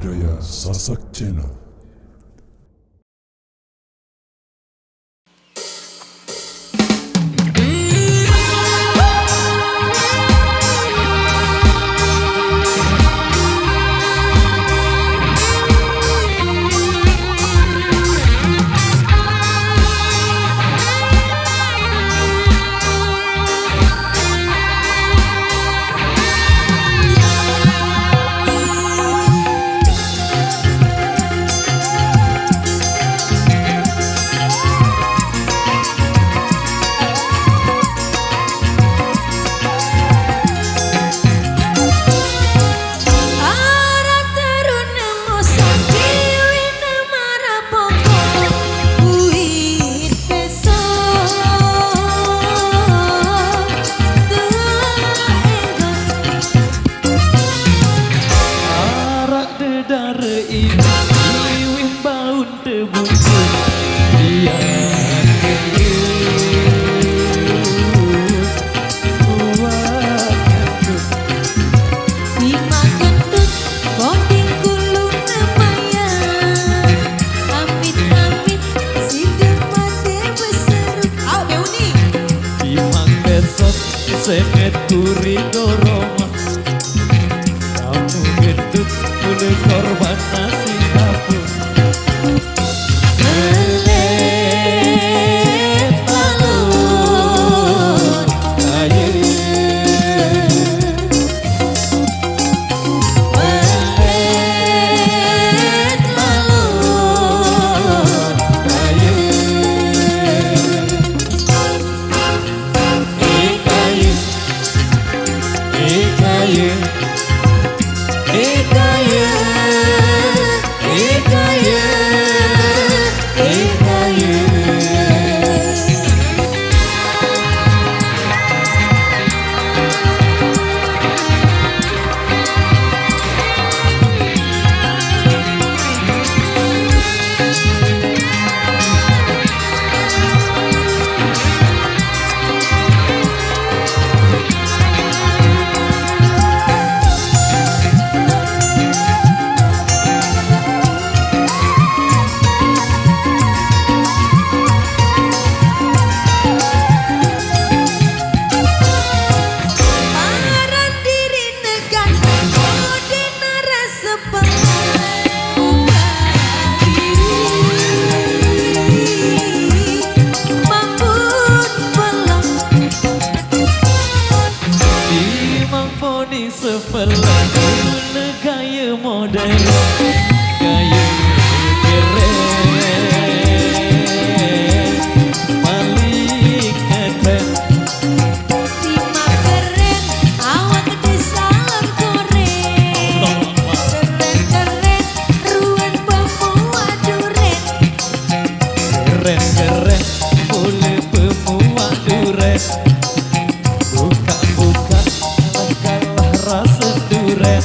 Budaya Sasak Channel. Semet kuri dorongan kamu gendut mulai korban nasi kapur melet balon kayu melet balon kayu sebelah guna gaya modern gaya keren paling keren Tima keren awak gede salam koreng keren-keren ruan pemua duren keren boleh pemua duren buka-buka kalah rasa duren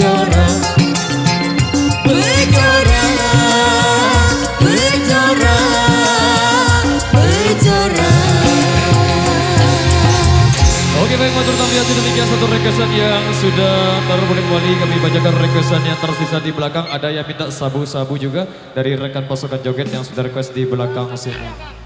Bejora Bejora Bejora Bejora. Oke baik matur tambiasi demikian satu requestan yang sudah terputar kembali. Kami bacakan requestan yang tersisa di belakang. Ada yang minta sabu-sabu juga dari rekan pasukan joget yang sudah request di belakang sini.